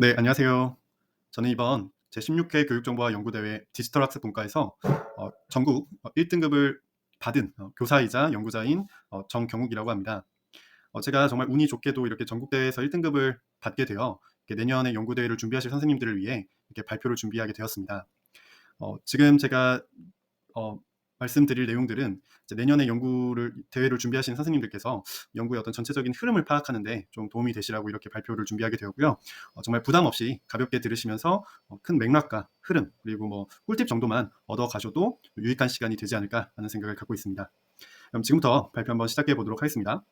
네, 안녕하세요. 저는 이번 제16회 교육정보화 연구대회 디지털 학습 분과에서 전국 1등급을 받은 교사이자 연구자인 정경욱이라고 합니다. 제가 정말 운이 좋게도 이렇게 전국대회에서 1등급을 받게 되어 이렇게 내년에 연구대회를 준비하실 선생님들을 위해 이렇게 발표를 준비하게 되었습니다. 지금 제가 어, 말씀드릴 내용들은 이제 내년에 대회를 준비하시는 선생님들께서 연구의 어떤 전체적인 흐름을 파악하는 데 좀 도움이 되시라고 이렇게 발표를 준비하게 되었고요. 정말 부담 없이 가볍게 들으시면서 큰 맥락과 흐름 그리고 뭐 꿀팁 정도만 얻어 가셔도 유익한 시간이 되지 않을까 하는 생각을 갖고 있습니다. 그럼 지금부터 발표 한번 시작해 보도록 하겠습니다.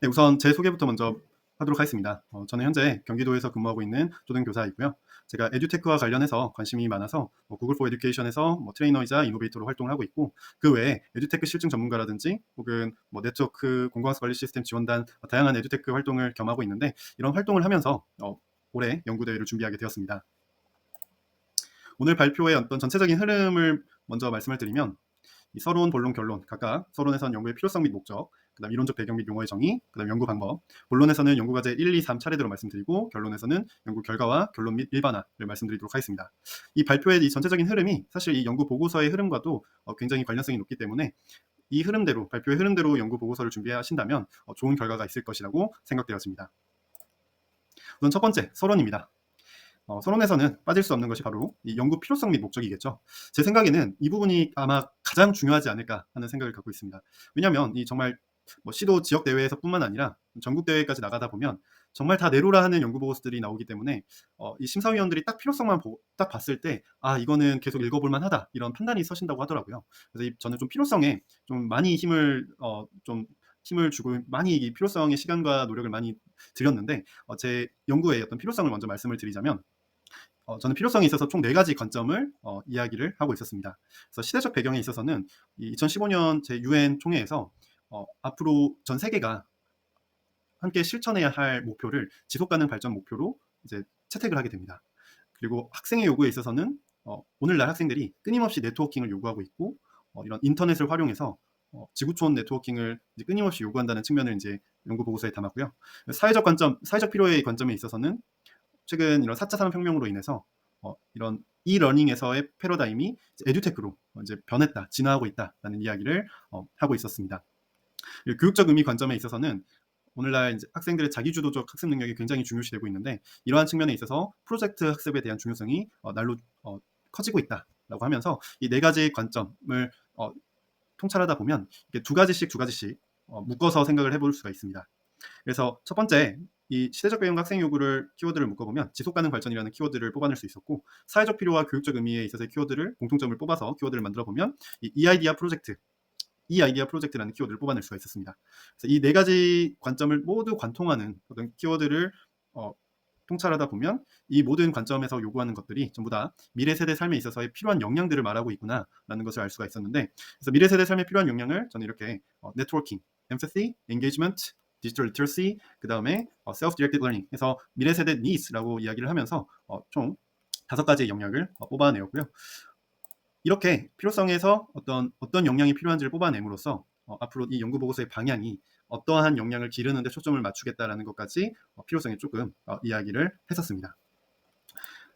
네, 우선 제 소개부터 먼저 하도록 하겠습니다. 저는 현재 경기도에서 근무하고 있는 초등교사이고요. 제가 에듀테크와 관련해서 관심이 많아서 구글 포 에듀케이션에서 트레이너이자 이노베이터로 활동을 하고 있고, 그 외에 에듀테크 실증 전문가라든지 혹은 네트워크 공공학습 관리 시스템 지원단 다양한 에듀테크 활동을 겸하고 있는데, 이런 활동을 하면서 올해 연구대회를 준비하게 되었습니다. 오늘 발표의 어떤 전체적인 흐름을 먼저 말씀을 드리면, 이 서론, 본론, 결론 각각 서론에서는 연구의 필요성 및 목적, 그다음 이론적 배경 및 용어의 정의, 그다음 연구 방법, 본론에서는 연구 과제 1, 2, 3 차례대로 말씀드리고 결론에서는 연구 결과와 결론 및 일반화를 말씀드리도록 하겠습니다. 이 발표의 이 전체적인 흐름이 사실 이 연구 보고서의 흐름과도 굉장히 관련성이 높기 때문에 이 흐름대로, 발표의 흐름대로 연구 보고서를 준비하신다면 좋은 결과가 있을 것이라고 생각되었습니다. 우선 첫 번째, 서론입니다. 서론에서는 빠질 수 없는 것이 바로 이 연구 필요성 및 목적이겠죠. 제 생각에는 이 부분이 아마 가장 중요하지 않을까 하는 생각을 갖고 있습니다. 왜냐하면 이 정말 시도 지역 대회에서뿐만 아니라 전국 대회까지 나가다 보면 정말 다 내로라 하는 연구 보고서들이 나오기 때문에 이 심사위원들이 딱 필요성만 딱 봤을 때 이거는 계속 읽어볼 만하다 이런 판단이 서신다고 하더라고요. 그래서 저는 좀 필요성에 좀 많이 힘을 주고 많이 이 필요성의 시간과 노력을 많이 들였는데, 제 연구의 어떤 필요성을 먼저 말씀을 드리자면, 저는 필요성에 있어서 총 4가지 관점을 이야기를 하고 있었습니다. 그래서 시대적 배경에 있어서는 2015년 제 UN 총회에서 앞으로 전 세계가 함께 실천해야 할 목표를 지속 가능 발전 목표로 이제 채택을 하게 됩니다. 그리고 학생의 요구에 있어서는 오늘날 학생들이 끊임없이 네트워킹을 요구하고 있고, 이런 인터넷을 활용해서 지구촌 네트워킹을 이제 끊임없이 요구한다는 측면을 이제 연구 보고서에 담았고요. 사회적 관점, 사회적 필요의 관점에 있어서는 최근 이런 4차 산업혁명으로 인해서 이런 이러닝에서의 패러다임이 에듀테크로 이제 변했다, 진화하고 있다라는 이야기를 하고 있었습니다. 교육적 의미 관점에 있어서는 오늘날 이제 학생들의 자기주도적 학습 능력이 굉장히 중요시되고 있는데, 이러한 측면에 있어서 프로젝트 학습에 대한 중요성이 날로 커지고 있다라고 하면서 이 4가지 관점을 통찰하다 보면 이렇게 두 가지씩 묶어서 생각을 해볼 수가 있습니다. 그래서 첫 번째, 이 시대적 배경과 학생 요구를 키워드를 묶어보면 지속 가능 발전이라는 키워드를 뽑아낼 수 있었고, 사회적 필요와 교육적 의미에 있어서의 키워드를 공통점을 뽑아서 키워드를 만들어 보면 이 아이디어 프로젝트라는 키워드를 뽑아낼 수가 있었습니다. 그래서 이 4가지 관점을 모두 관통하는 어떤 키워드를 통찰하다 보면 이 모든 관점에서 요구하는 것들이 전부 다 미래 세대 삶에 있어서의 필요한 역량들을 말하고 있구나라는 것을 알 수가 있었는데, 그래서 미래 세대 삶에 필요한 역량을 저는 이렇게 네트워킹, empathy, engagement, 디지털 리터러시, 그 다음에 self-directed learning 해서 미래 세대 needs라고 이야기를 하면서 총 5가지의 영역을 뽑아내었고요. 이렇게 필요성에서 어떤 역량이 필요한지를 뽑아냄으로써 앞으로 이 연구 보고서의 방향이 어떠한 역량을 기르는 데 초점을 맞추겠다라는 것까지 필요성에 조금 이야기를 했었습니다.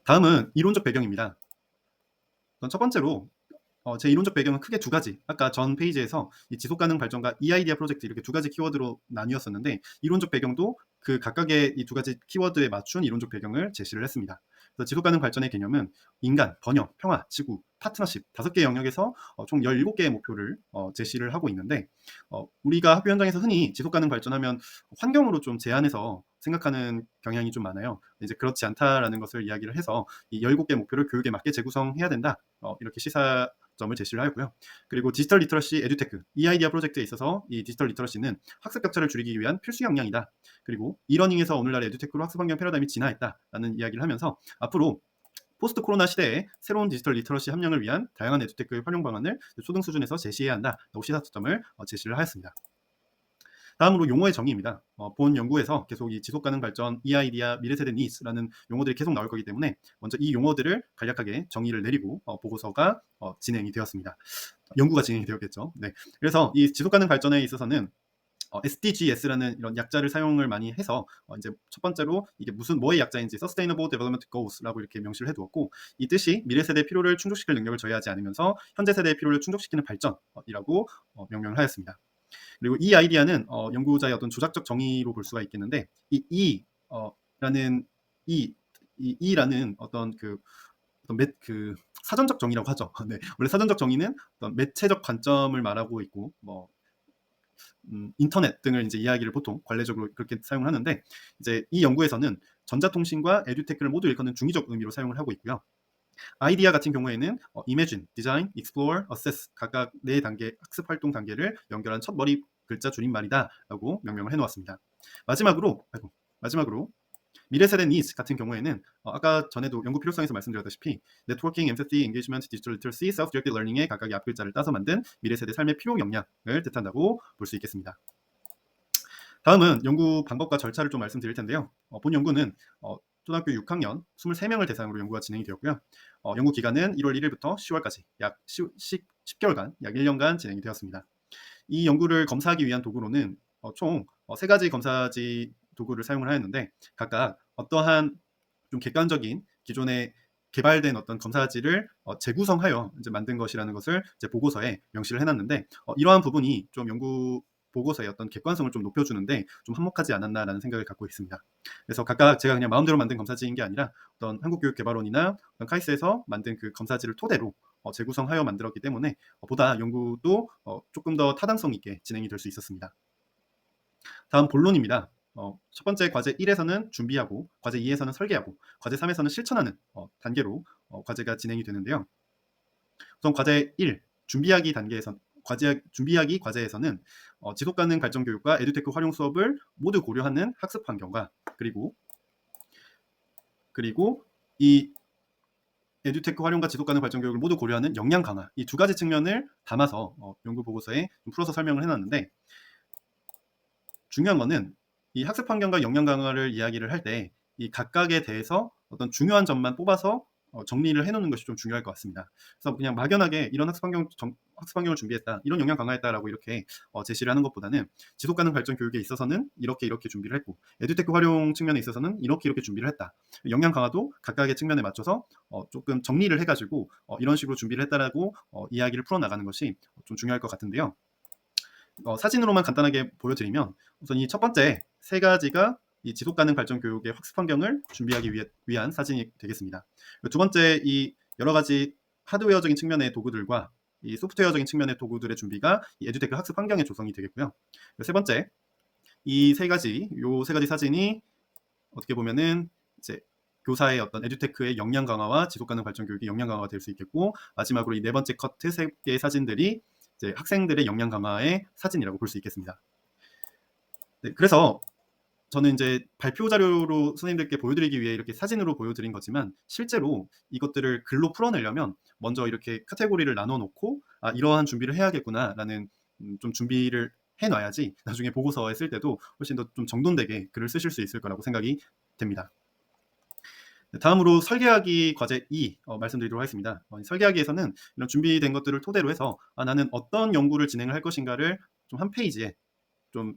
다음은 이론적 배경입니다. 첫 번째로 제 이론적 배경은 크게 2가지, 아까 전 페이지에서 이 지속 가능 발전과 이아이디어 프로젝트 이렇게 2가지 키워드로 나뉘었었는데, 이론적 배경도 그 각각의 이 2가지 키워드에 맞춘 이론적 배경을 제시를 했습니다. 그래서 지속 가능 발전의 개념은 인간, 번영, 평화, 지구, 파트너십 5개 영역에서 총 17개의 목표를 제시를 하고 있는데, 우리가 학교 현장에서 흔히 지속 가능 발전하면 환경으로 좀 제한해서 생각하는 경향이 좀 많아요. 이제 그렇지 않다라는 것을 이야기를 해서 이 17개 목표를 교육에 맞게 재구성해야 된다, 이렇게 시사점을 제시를 하였고요. 그리고 디지털 리터러시 에듀테크 이 아이디어 프로젝트에 있어서 이 디지털 리터러시는 학습 격차를 줄이기 위한 필수 역량이다. 그리고 이러닝에서 오늘날 에듀테크로 학습 환경 패러다임이 진화했다라는 이야기를 하면서 앞으로 포스트 코로나 시대에 새로운 디지털 리터러시 함량을 위한 다양한 에듀테크의 활용 방안을 초등 수준에서 제시해야 한다라고 시사점을 제시를 하였습니다. 다음으로 용어의 정의입니다. 본 연구에서 계속 이 지속 가능 발전, EID와 미래세대 니즈라는 용어들이 계속 나올 거기 때문에 먼저 이 용어들을 간략하게 정의를 내리고 보고서가 진행이 되었습니다. 연구가 진행이 되었겠죠. 네. 그래서 이 지속 가능 발전에 있어서는 SDGs라는 이런 약자를 사용을 많이 해서 이제 첫 번째로 이게 무슨 뭐의 약자인지 Sustainable Development Goals라고 이렇게 명시를 해두었고, 이 뜻이 미래 세대의 필요를 충족시킬 능력을 저해하지 않으면서 현재 세대의 필요를 충족시키는 발전이라고 명명을 하였습니다. 그리고 이 아이디어는 연구자의 어떤 조작적 정의로 볼 수가 있겠는데, 라는 이라는 어떤 그 사전적 정의라고 하죠. 네, 원래 사전적 정의는 어떤 매체적 관점을 말하고 있고, 인터넷 등을 이제 이야기를 보통 관례적으로 그렇게 사용을 하는데, 이제 이 연구에서는 전자통신과 에듀테크를 모두 일컫는 중의적 의미로 사용을 하고 있고요. 아이디어 같은 경우에는 imagine, design, explore, assess 각각 4단계 학습 활동 단계를 연결한 첫 머리 글자 줄임말이다라고 명명을 해놓았습니다. 마지막으로 미래 세대 needs 같은 경우에는 아까 전에도 연구 필요성에서 말씀드렸다시피 networking, empathy, engagement, digital literacy, self-directed learning의 각각의 앞글자를 따서 만든 미래 세대 삶의 필요 역량을 뜻한다고 볼 수 있겠습니다. 다음은 연구 방법과 절차를 좀 말씀드릴 텐데요. 본 연구는 초등학교 6학년 23명을 대상으로 연구가 진행이 되었고요. 연구 기간은 1월 1일부터 10월까지 약 10개월간, 약 1년간 진행이 되었습니다. 이 연구를 검사하기 위한 도구로는 총 3가지 검사지 도구를 사용을 하였는데, 각각 어떠한 좀 객관적인 기존에 개발된 어떤 검사지를 재구성하여 이제 만든 것이라는 것을 이제 보고서에 명시를 해놨는데, 이러한 부분이 좀 연구 보고서의 어떤 객관성을 좀 높여주는데 좀 한몫하지 않았나라는 생각을 갖고 있습니다. 그래서 각각 제가 그냥 마음대로 만든 검사지인 게 아니라 어떤 한국교육개발원이나 어떤 카이스트에서 만든 그 검사지를 토대로 재구성하여 만들었기 때문에 보다 연구도 조금 더 타당성 있게 진행이 될 수 있었습니다. 다음 본론입니다. 첫 번째 과제 1에서는 준비하고, 과제 2에서는 설계하고, 과제 3에서는 실천하는 단계로 과제가 진행이 되는데요. 우선 과제 1, 준비하기 과제에서는 지속가능 발전 교육과 에듀테크 활용 수업을 모두 고려하는 학습 환경과, 그리고 이 에듀테크 활용과 지속가능 발전 교육을 모두 고려하는 역량 강화, 이 2가지 측면을 담아서 연구 보고서에 좀 풀어서 설명을 해놨는데, 중요한 거는 이 학습 환경과 역량 강화를 이야기를 할 때 이 각각에 대해서 어떤 중요한 점만 뽑아서 정리를 해놓는 것이 좀 중요할 것 같습니다. 그래서 그냥 막연하게 이런 학습 환경을 준비했다, 이런 역량 강화했다라고 이렇게 제시를 하는 것보다는 지속가능 발전 교육에 있어서는 이렇게 준비를 했고, 에듀테크 활용 측면에 있어서는 이렇게 준비를 했다. 역량 강화도 각각의 측면에 맞춰서 조금 정리를 해가지고 이런 식으로 준비를 했다라고 이야기를 풀어나가는 것이 좀 중요할 것 같은데요. 사진으로만 간단하게 보여드리면, 우선 이 첫 번째 3가지가 이 지속가능 발전 교육의 학습 환경을 준비하기 위한 사진이 되겠습니다. 두 번째, 이 여러 가지 하드웨어적인 측면의 도구들과 이 소프트웨어적인 측면의 도구들의 준비가 이 에듀테크 학습 환경의 조성이 되겠고요. 세 번째, 이 세 가지 사진이 어떻게 보면은 이제 교사의 어떤 에듀테크의 역량 강화와 지속가능 발전 교육의 역량 강화가 될 수 있겠고, 마지막으로 이 4번째 커트 3개의 사진들이 이제 학생들의 역량 강화의 사진이라고 볼 수 있겠습니다. 네, 그래서 저는 이제 발표 자료로 선생님들께 보여드리기 위해 이렇게 사진으로 보여드린 거지만, 실제로 이것들을 글로 풀어내려면 먼저 이렇게 카테고리를 나눠 놓고 이러한 준비를 해야겠구나라는 좀 준비를 해놔야지 나중에 보고서에 쓸 때도 훨씬 더 좀 정돈되게 글을 쓰실 수 있을 거라고 생각이 됩니다. 다음으로 설계하기 과제 2 말씀드리도록 하겠습니다. 설계하기에서는 이런 준비된 것들을 토대로 해서 나는 어떤 연구를 진행을 할 것인가를 좀 한 페이지에 좀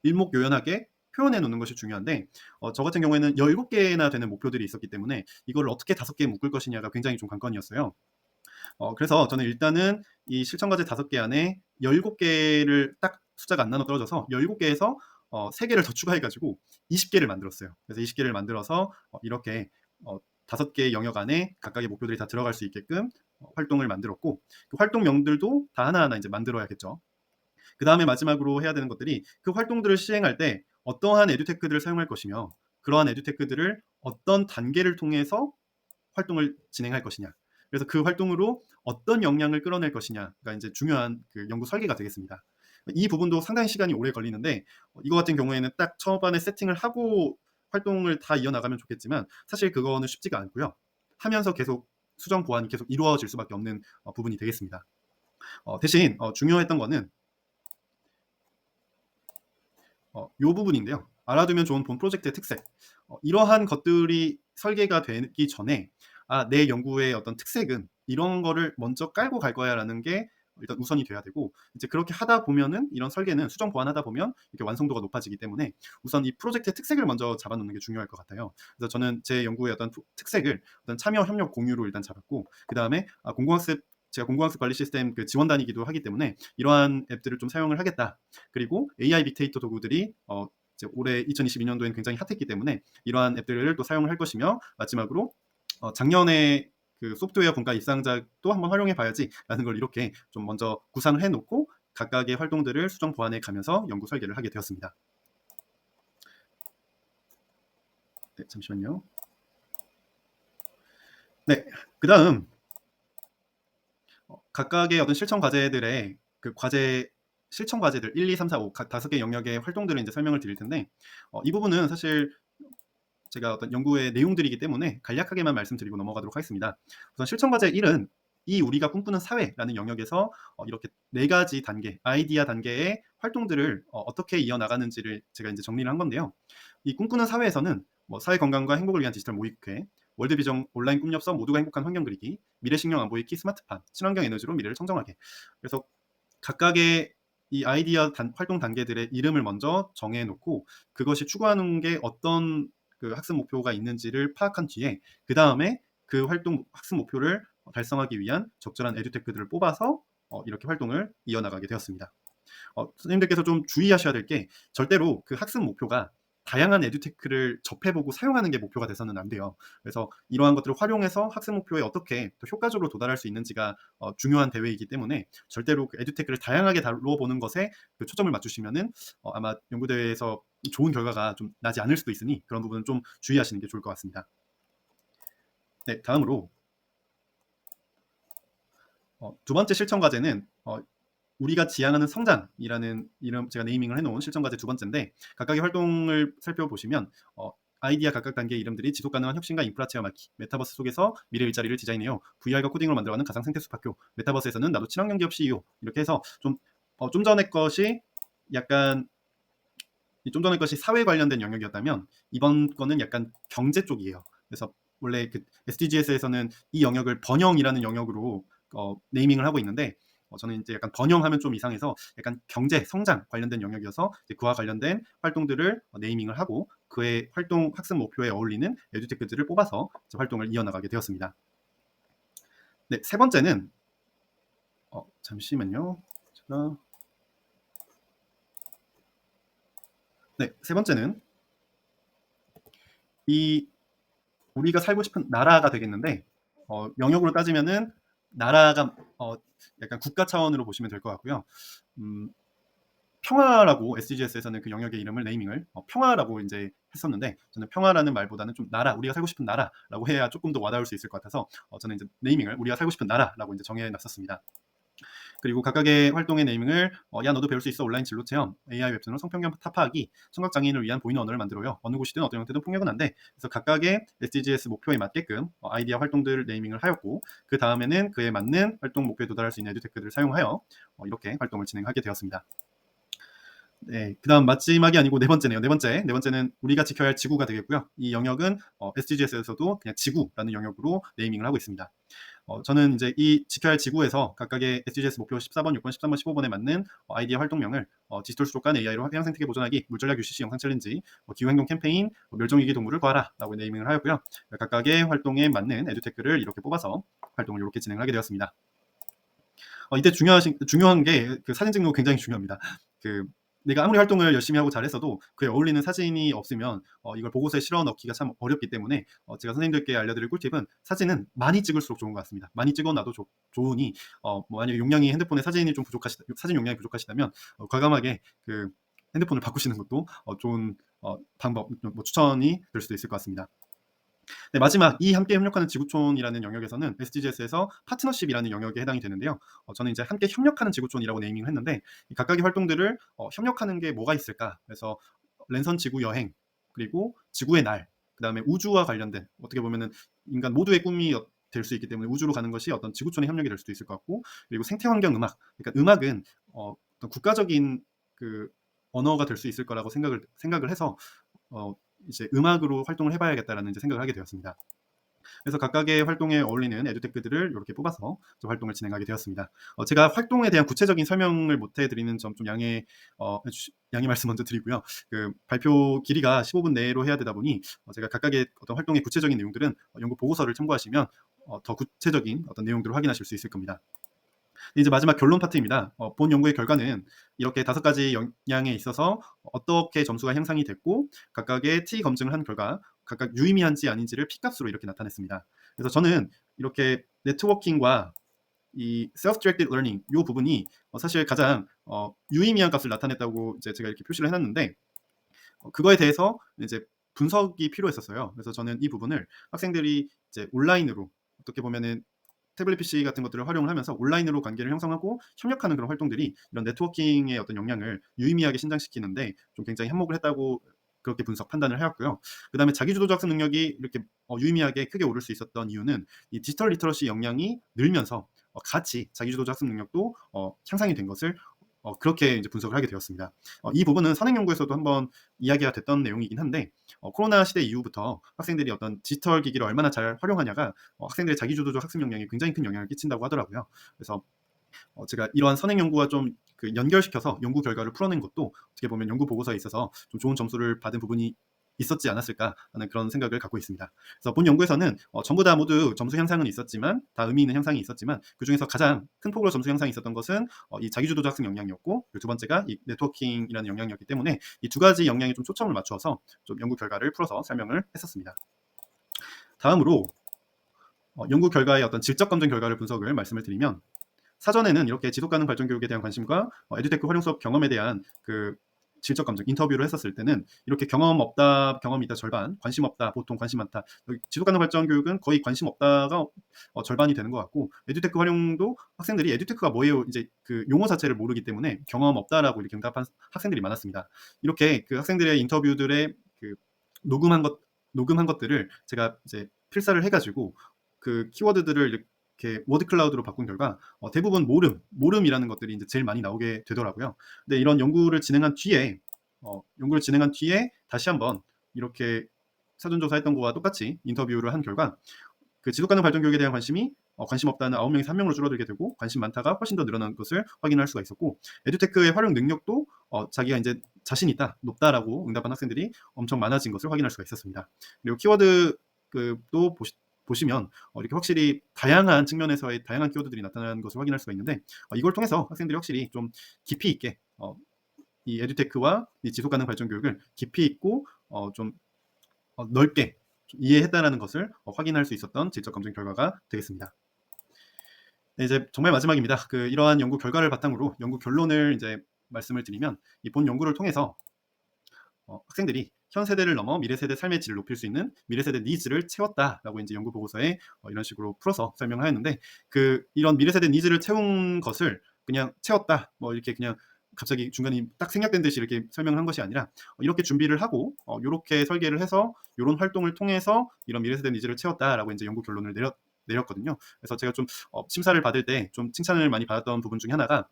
일목요연하게 표현해 놓는 것이 중요한데, 저 같은 경우에는 17개나 되는 목표들이 있었기 때문에 이걸 어떻게 5개에 묶을 것이냐가 굉장히 좀 관건이었어요. 그래서 저는 일단은 이 실천 과제 5개 안에 17개를 딱 숫자가 안 나눠 떨어져서 17개에서 3개를 더 추가해 가지고 20개를 만들었어요. 그래서 20개를 만들어서 이렇게 5개 영역 안에 각각의 목표들이 다 들어갈 수 있게끔 활동을 만들었고, 그 활동명들도 다 하나하나 이제 만들어야겠죠. 그 다음에 마지막으로 해야 되는 것들이 그 활동들을 시행할 때 어떠한 에듀테크들을 사용할 것이며, 그러한 에듀테크들을 어떤 단계를 통해서 활동을 진행할 것이냐, 그래서 그 활동으로 어떤 역량을 끌어낼 것이냐가 이제 중요한 그 연구 설계가 되겠습니다. 이 부분도 상당히 시간이 오래 걸리는데, 이거 같은 경우에는 딱 초반에 세팅을 하고 활동을 다 이어나가면 좋겠지만 사실 그거는 쉽지가 않고요. 하면서 계속 수정 보완이 계속 이루어질 수밖에 없는 부분이 되겠습니다. 대신 중요했던 거는 이 부분인데요. 알아두면 좋은 본 프로젝트의 특색. 이러한 것들이 설계가 되기 전에 내 연구의 어떤 특색은 이런 거를 먼저 깔고 갈 거야 라는 게 일단 우선이 돼야 되고 이제 그렇게 하다 보면은 이런 설계는 수정 보완하다 보면 이렇게 완성도가 높아지기 때문에 우선 이 프로젝트의 특색을 먼저 잡아놓는 게 중요할 것 같아요. 그래서 저는 제 연구의 어떤 특색을 어떤 참여 협력 공유로 일단 잡았고 그 다음에 공공학습 제가 공공학습 관리 시스템 그 지원단이기도 하기 때문에 이러한 앱들을 좀 사용을 하겠다. 그리고 AI 빅데이터 도구들이 이제 올해 2022년도에는 굉장히 핫했기 때문에 이러한 앱들을 또 사용을 할 것이며 마지막으로 작년에 그 소프트웨어 분과 입상작도 한번 활용해 봐야지라는 걸 이렇게 좀 먼저 구상을 해놓고 각각의 활동들을 수정 보완해 가면서 연구 설계를 하게 되었습니다. 네, 잠시만요. 네, 그 다음 각각의 어떤 실천 과제들의 그 과제 실천 과제들 1, 2, 3, 4, 5 각 5개 영역의 활동들을 이제 설명을 드릴 텐데 이 부분은 사실 제가 어떤 연구의 내용들이기 때문에 간략하게만 말씀드리고 넘어가도록 하겠습니다. 우선 실천 과제 1은 이 우리가 꿈꾸는 사회라는 영역에서 이렇게 4가지 단계, 아이디어 단계의 활동들을 어떻게 이어나가는지를 제가 이제 정리를 한 건데요. 이 꿈꾸는 사회에서는 뭐 사회 건강과 행복을 위한 디지털 모의국회, 월드비전 온라인 꿈 엽서 모두가 행복한 환경 그리기, 미래 식량 안보 익히 스마트팜, 친환경 에너지로 미래를 청정하게. 그래서 각각의 이 아이디어 활동 단계들의 이름을 먼저 정해놓고 그것이 추구하는 게 어떤 그 학습 목표가 있는지를 파악한 뒤에 그 다음에 그 활동 학습 목표를 달성하기 위한 적절한 에듀테크들을 뽑아서 이렇게 활동을 이어나가게 되었습니다. 선생님들께서 좀 주의하셔야 될 게 절대로 그 학습 목표가 다양한 에듀테크를 접해보고 사용하는 게 목표가 돼서는 안 돼요. 그래서 이러한 것들을 활용해서 학습 목표에 어떻게 더 효과적으로 도달할 수 있는지가 중요한 대회이기 때문에 절대로 그 에듀테크를 다양하게 다뤄보는 것에 그 초점을 맞추시면은 아마 연구대회에서 좋은 결과가 좀 나지 않을 수도 있으니 그런 부분은 좀 주의하시는 게 좋을 것 같습니다. 네, 다음으로 두 번째 실천 과제는 우리가 지향하는 성장이라는 이름 제가 네이밍을 해놓은 실천 과제 두 번째인데 각각의 활동을 살펴보시면 아이디어 각각 단계의 이름들이 지속 가능한 혁신과 인프라 체험 하기, 메타버스 속에서 미래 일자리를 디자인해요, VR과 코딩으로 만들어가는 가상 생태숲 학교, 메타버스에서는 나도 친환경 기업 CEO 이렇게 해서 좀 전에 것이 약간 좀 전에 것이 사회 관련된 영역이었다면 이번 거는 약간 경제 쪽이에요. 그래서 원래 그 SDGs에서는 이 영역을 번영이라는 영역으로 네이밍을 하고 있는데 저는 이제 약간 번영하면 좀 이상해서 약간 경제, 성장 관련된 영역이어서 그와 관련된 활동들을 네이밍을 하고 그의 활동 학습 목표에 어울리는 에듀테크들을 뽑아서 활동을 이어나가게 되었습니다. 네, 세 번째는 잠시만요. 제가 네, 세 번째는 이 우리가 살고 싶은 나라가 되겠는데 영역으로 따지면은 나라가 약간 국가 차원으로 보시면 될 것 같고요. 평화라고 SDGs에서는 그 영역의 이름을 네이밍을 평화라고 이제 했었는데 저는 평화라는 말보다는 좀 나라, 우리가 살고 싶은 나라라고 해야 조금 더 와닿을 수 있을 것 같아서 저는 이제 네이밍을 우리가 살고 싶은 나라라고 이제 정해놨었습니다. 그리고 각각의 활동의 네이밍을 야 너도 배울 수 있어 온라인 진로 체험, AI 웹툰으로 성평균 타파하기, 청각장애인을 위한 보이는 언어를 만들어요. 어느 곳이든 어떤 형태든 폭력은 안 돼. 그래서 각각의 SDGs 목표에 맞게끔 아이디어 활동들 네이밍을 하였고 그 다음에는 그에 맞는 활동 목표에 도달할 수 있는 에듀테크들을 사용하여 이렇게 활동을 진행하게 되었습니다. 네, 그다음 마지막이 아니고 네 번째네요. 네 번째는 우리가 지켜야 할 지구가 되겠고요. 이 영역은 SDGs에서도 그냥 지구라는 영역으로 네이밍을 하고 있습니다. 저는 이제 이 지켜야 할 지구에서 각각의 SDGs 목표 14번, 6번, 13번, 15번에 맞는 아이디어 활동명을 디지털 수족 간 AI로 해양 생태계 보존하기, 물전략 UCC 영상 챌린지, 기후행동 캠페인, 멸종위기 동물을 구하라 라고 네이밍을 하였고요. 각각의 활동에 맞는 에듀테크를 이렇게 뽑아서 활동을 이렇게 진행하게 되었습니다. 이때 중요한 게 그 사진 찍는 거 굉장히 중요합니다. 그 내가 아무리 활동을 열심히 하고 잘했어도 그에 어울리는 사진이 없으면 이걸 보고서에 실어 넣기가 참 어렵기 때문에 제가 선생님들께 알려드릴 꿀팁은 사진은 많이 찍을수록 좋은 것 같습니다. 많이 찍어놔도 좋으니 뭐 만약에 용량이 핸드폰에 사진 용량이 부족하시다면 과감하게 그 핸드폰을 바꾸시는 것도 좋은 방법, 뭐 추천이 될 수도 있을 것 같습니다. 네, 마지막 이 함께 협력하는 지구촌이라는 영역에서는 SDGs에서 파트너십이라는 영역에 해당이 되는데요. 저는 이제 함께 협력하는 지구촌이라고 네이밍을 했는데 각각의 활동들을 협력하는 게 뭐가 있을까? 그래서 랜선 지구 여행, 그리고 지구의 날, 그다음에 우주와 관련된 어떻게 보면은 인간 모두의 꿈이 될 수 있기 때문에 우주로 가는 것이 어떤 지구촌의 협력이 될 수도 있을 것 같고, 그리고 생태환경 음악, 그러니까 음악은 어떤 국가적인 그 언어가 될 수 있을 거라고 생각을 해서 이제 음악으로 활동을 해봐야겠다라는 이제 생각을 하게 되었습니다. 그래서 각각의 활동에 어울리는 에듀테크들을 이렇게 뽑아서 좀 활동을 진행하게 되었습니다. 제가 활동에 대한 구체적인 설명을 못 해드리는 점 좀 양해 말씀 먼저 드리고요. 그 발표 길이가 15분 내로 해야 되다 보니 제가 각각의 어떤 활동의 구체적인 내용들은 연구 보고서를 참고하시면 더 구체적인 어떤 내용들을 확인하실 수 있을 겁니다. 이제 마지막 결론 파트입니다. 본 연구의 결과는 이렇게 5가지 영향에 있어서 어떻게 점수가 향상이 됐고 각각의 T 검증을 한 결과 각각 유의미한지 아닌지를 P값으로 이렇게 나타냈습니다. 그래서 저는 이렇게 네트워킹과 이 self-directed learning 이 부분이 사실 가장 유의미한 값을 나타냈다고 이제 제가 이렇게 표시를 해놨는데 그거에 대해서 이제 분석이 필요했었어요. 그래서 저는 이 부분을 학생들이 이제 온라인으로 어떻게 보면은 태블릿 PC 같은 것들을 활용을 하면서 온라인으로 관계를 형성하고 협력하는 그런 활동들이 이런 네트워킹의 어떤 역량을 유의미하게 신장시키는데 좀 굉장히 한몫을 했다고 그렇게 분석 판단을 해왔고요. 그다음에 자기주도적 학습 능력이 이렇게 유의미하게 크게 오를 수 있었던 이유는 이 디지털 리터러시 역량이 늘면서 같이 자기주도적 학습 능력도 향상이 된 것을 그렇게 이제 분석을 하게 되었습니다. 이 부분은 선행 연구에서도 한번 이야기가 됐던 내용이긴 한데 코로나 시대 이후부터 학생들이 어떤 디지털 기기를 얼마나 잘 활용하냐가 학생들의 자기주도적 학습 역량에 굉장히 큰 영향을 끼친다고 하더라고요. 그래서 제가 이러한 선행 연구와 좀 그 연결시켜서 연구 결과를 풀어낸 것도 어떻게 보면 연구 보고서에 있어서 좀 좋은 점수를 받은 부분이 있었지 않았을까 하는 그런 생각을 갖고 있습니다. 그래서 본 연구에서는 전부 다 모두 점수 향상은 있었지만 다 의미 있는 향상이 있었지만 그 중에서 가장 큰 폭으로 점수 향상이 있었던 것은 이 자기주도적 학습 역량이었고 두 번째가 이 네트워킹이라는 역량이었기 때문에 이 두 가지 역량에 좀 초점을 맞추어서 좀 연구 결과를 풀어서 설명을 했었습니다. 다음으로 연구 결과의 어떤 질적 검증 결과를 분석을 말씀을 드리면 사전에는 이렇게 지속가능 발전 교육에 대한 관심과 에듀테크 활용 수업 경험에 대한 그 질적 감정 인터뷰를 했었을 때는 이렇게 경험 없다, 경험 있다 절반, 관심 없다, 보통 관심 많다. 지속가능 발전 교육은 거의 관심 없다가 절반이 되는 것 같고 에듀테크 활용도 학생들이 에듀테크가 뭐예요 이제 그 용어 자체를 모르기 때문에 경험 없다라고 이렇게 응답한 학생들이 많았습니다. 이렇게 그 학생들의 인터뷰들의 그 녹음한 것들을 제가 이제 필사를 해가지고 그 키워드들을 이렇게 워드 클라우드로 바꾼 결과 대부분 모름이라는 것들이 이제 제일 많이 나오게 되더라고요. 근데 이런 연구를 진행한 뒤에 다시 한번 이렇게 사전조사했던 거와 똑같이 인터뷰를 한 결과 그 지속가능 발전 교육에 대한 관심이 관심 없다는 9명에서 1명으로 줄어들게 되고 관심 많다가 훨씬 더 늘어난 것을 확인할 수가 있었고 에듀테크의 활용 능력도 자기가 이제 자신 있다, 높다라고 응답한 학생들이 엄청 많아진 것을 확인할 수가 있었습니다. 그리고 키워드 도 보시면 이렇게 확실히 다양한 측면에서의 다양한 키워드들이 나타나는 것을 확인할 수가 있는데 이걸 통해서 학생들이 확실히 좀 깊이 있게 이 에듀테크와 이 지속가능 발전 교육을 깊이 있고 좀 넓게 이해했다라는 것을 확인할 수 있었던 질적 검증 결과가 되겠습니다. 네, 이제 정말 마지막입니다. 이러한 연구 결과를 바탕으로 연구 결론을 이제 말씀을 드리면 이 본 연구를 통해서 학생들이 현 세대를 넘어 미래 세대 삶의 질을 높일 수 있는 미래 세대 니즈를 채웠다라고 이제 연구 보고서에 이런 식으로 풀어서 설명을 하였는데 이런 미래 세대 니즈를 채운 것을 그냥 채웠다 뭐 이렇게 그냥 갑자기 중간에 딱 생략된 듯이 이렇게 설명을 한 것이 아니라 이렇게 준비를 하고 이렇게 설계를 해서 이런 활동을 통해서 이런 미래 세대 니즈를 채웠다라고 이제 연구 결론을 내렸거든요. 그래서 제가 좀 심사를 받을 때 좀 칭찬을 많이 받았던 부분 중에 하나가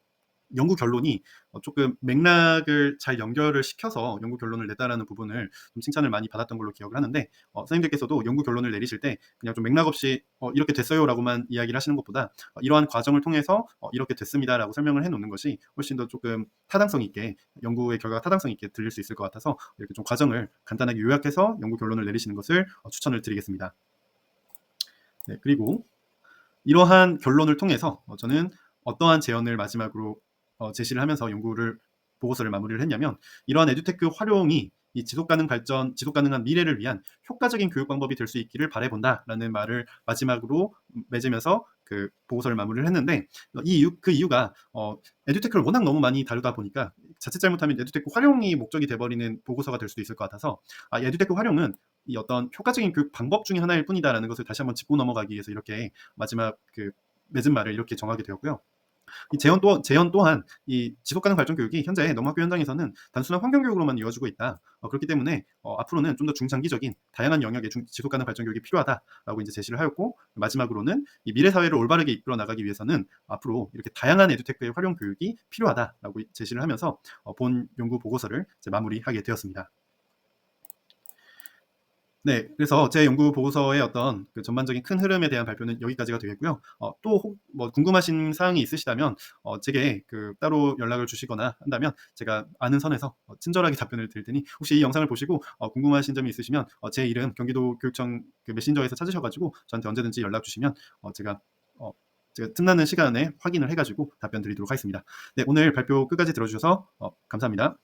연구 결론이 조금 맥락을 잘 연결을 시켜서 연구 결론을 냈다라는 부분을 좀 칭찬을 많이 받았던 걸로 기억을 하는데 선생님들께서도 연구 결론을 내리실 때 그냥 좀 맥락 없이 이렇게 됐어요라고만 이야기를 하시는 것보다 이러한 과정을 통해서 이렇게 됐습니다라고 설명을 해놓는 것이 훨씬 더 조금 타당성 있게 연구의 결과가 타당성 있게 들릴 수 있을 것 같아서 이렇게 좀 과정을 간단하게 요약해서 연구 결론을 내리시는 것을 추천을 드리겠습니다. 네, 그리고 이러한 결론을 통해서 저는 어떠한 제언을 마지막으로 제시를 하면서 연구를 보고서를 마무리를 했냐면 이러한 에듀테크 활용이 이 지속 가능한 미래를 위한 효과적인 교육 방법이 될 수 있기를 바라본다라는 말을 마지막으로 맺으면서 그 보고서를 마무리를 했는데 그 이유가 에듀테크를 워낙 너무 많이 다루다 보니까 자칫 잘못하면 에듀테크 활용이 목적이 돼버리는 보고서가 될 수도 있을 것 같아서 에듀테크 활용은 이 어떤 효과적인 교육 방법 중에 하나일 뿐이다라는 것을 다시 한번 짚고 넘어가기 위해서 이렇게 마지막 그 맺은 말을 이렇게 정하게 되었고요. 이 재현 또한 이 지속가능 발전 교육이 현재 농학교 현장에서는 단순한 환경 교육으로만 이어지고 있다. 그렇기 때문에 앞으로는 좀 더 중장기적인 다양한 영역의 지속가능 발전 교육이 필요하다라고 이제 제시를 하였고 마지막으로는 이 미래 사회를 올바르게 이끌어 나가기 위해서는 앞으로 이렇게 다양한 에듀테크의 활용 교육이 필요하다라고 제시를 하면서 본 연구 보고서를 이제 마무리하게 되었습니다. 네. 그래서 제 연구 보고서의 어떤 그 전반적인 큰 흐름에 대한 발표는 여기까지가 되겠고요. 또 혹 뭐 궁금하신 사항이 있으시다면 제게 그 따로 연락을 주시거나 한다면 제가 아는 선에서 친절하게 답변을 드릴 테니 혹시 이 영상을 보시고 궁금하신 점이 있으시면 제 이름 경기도 교육청 그 메신저에서 찾으셔 가지고 저한테 언제든지 연락 주시면 제가 어 제가 틈나는 시간에 확인을 해 가지고 답변 드리도록 하겠습니다. 네. 오늘 발표 끝까지 들어 주셔서 감사합니다.